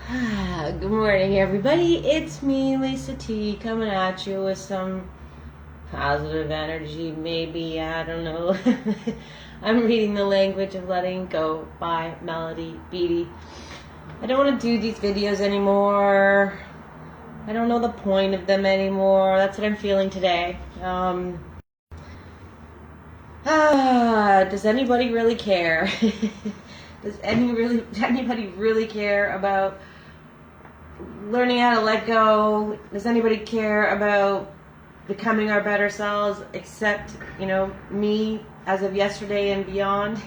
Good morning, everybody. It's me, LisaT, coming at you with some positive energy, maybe. I don't know. I'm reading The Language of Letting Go by Beattie. I don't want to do these videos anymore. I don't know the point of them anymore. That's what I'm feeling today. Does anybody really care? Does anybody really care about learning how to let go? Does anybody care about becoming our better selves except, me as of yesterday and beyond?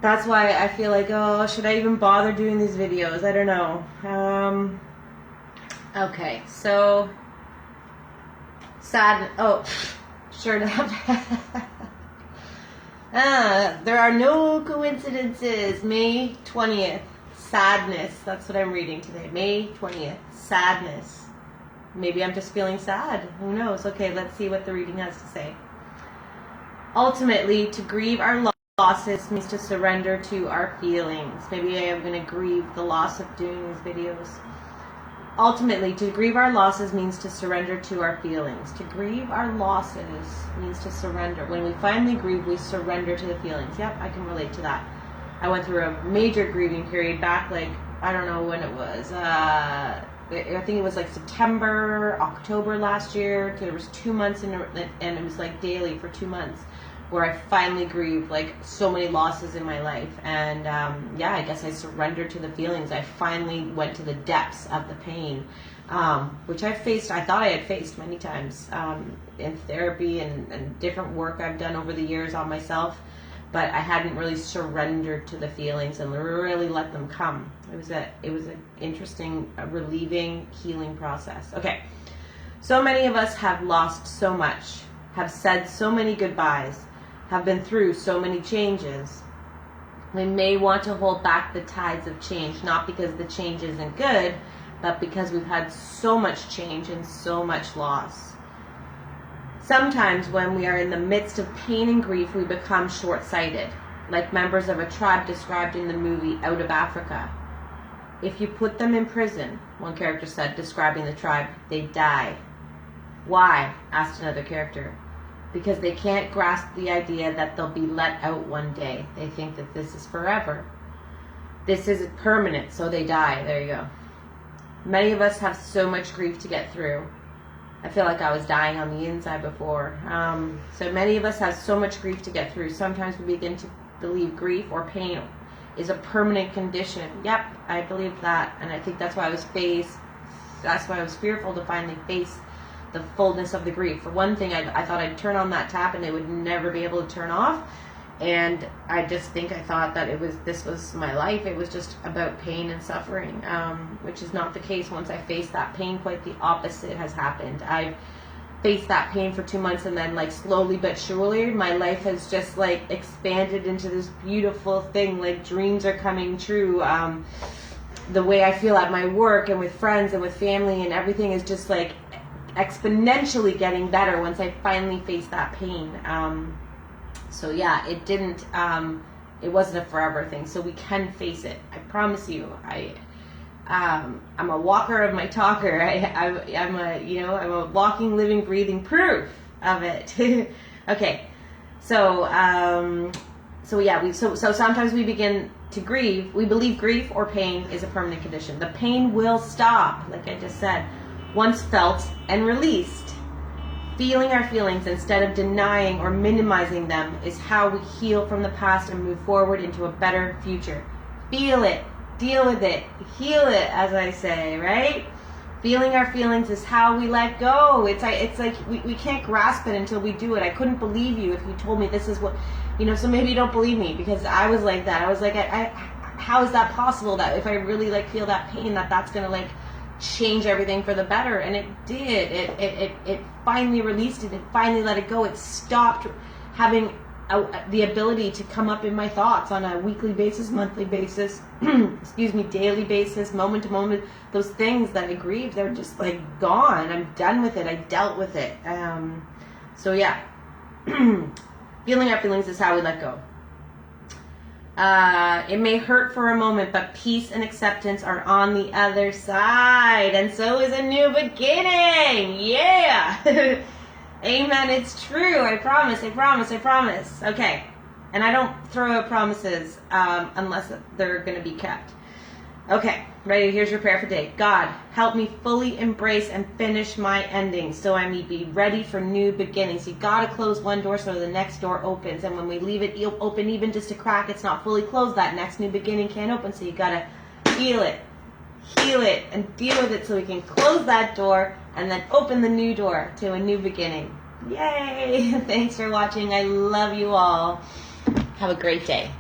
That's why I feel like, should I even bother doing these videos? I don't know. Okay, so sad. Oh, sure enough. There are no coincidences. May 20th, sadness. That's what I'm reading today. May 20th, sadness. Maybe I'm just feeling sad. Who knows? Okay, let's see what the reading has to say. Ultimately, to grieve our losses means to surrender to our feelings. Maybe I am going to grieve the loss of doing these videos. Ultimately, to grieve our losses means to surrender to our feelings. To grieve our losses means to surrender. When we finally grieve, we surrender to the feelings. Yep, I can relate to that. I went through a major grieving period back, I don't know when it was. I think it was September, October last year. There was 2 months, and it was daily for 2 months, where I finally grieved so many losses in my life. And I guess I surrendered to the feelings. I finally went to the depths of the pain, which I thought I had faced many times in therapy and different work I've done over the years on myself, but I hadn't really surrendered to the feelings and really let them come. It was an interesting, relieving, healing process. Okay, so many of us have lost so much, have said so many goodbyes, have been through so many changes. We may want to hold back the tides of change, not because the change isn't good, but because we've had so much change and so much loss. Sometimes when we are in the midst of pain and grief, we become short-sighted, like members of a tribe described in the movie Out of Africa. If you put them in prison, one character said, describing the tribe, they die. Why? Asked another character. Because they can't grasp the idea that they'll be let out one day. They think that this is forever. This isn't permanent, so they die. There you go. Many of us have so much grief to get through. I feel like I was dying on the inside before. So many of us have so much grief to get through. Sometimes we begin to believe grief or pain is a permanent condition. Yep, I believed that, and I think that's why I was fearful to finally face the fullness of the grief. For one thing, I thought I'd turn on that tap and it would never be able to turn off. And I thought that this was my life. It was just about pain and suffering, which is not the case. Once I faced that pain, quite the opposite has happened. I've faced that pain for 2 months, and then slowly but surely, my life has just expanded into this beautiful thing. Dreams are coming true. The way I feel at my work and with friends and with family and everything is just exponentially getting better once I finally faced that pain. So yeah, it wasn't a forever thing. So we can face it. I promise you. I'm a walker of my talker. I'm a walking, living, breathing proof of it. Okay, so sometimes we begin to grieve. We believe grief or pain is a permanent condition. The pain will stop, like I just said, once felt and released. Feeling our feelings instead of denying or minimizing them is how we heal from the past and move forward into a better future. Feel it, deal with it, heal it, as I say, right? Feeling our feelings is how we let go. We can't grasp it until we do it. I couldn't believe you if you told me this is what, so maybe you don't believe me, because I was like that. I was like, how is that possible that if I really feel that pain, that's going to change everything for the better? And it did. It finally released it. It finally let it go. It stopped having the ability to come up in my thoughts on a weekly basis, monthly basis, daily basis, moment to moment. Those things that I grieved, they're just gone. I'm done with it. I dealt with it. So yeah, feeling our feelings is how we let go. It may hurt for a moment, but peace and acceptance are on the other side. And so is a new beginning. Yeah. Amen. It's true. I promise. I promise. I promise. Okay. And I don't throw out promises unless they're going to be kept. Okay. Ready? Here's your prayer for today. God, help me fully embrace and finish my ending so I may be ready for new beginnings. You got to close one door so the next door opens. And when we leave it open even just a crack, it's not fully closed. That next new beginning can't open. So you got to heal it, and deal with it so we can close that door and then open the new door to a new beginning. Yay! Thanks for watching. I love you all. Have a great day.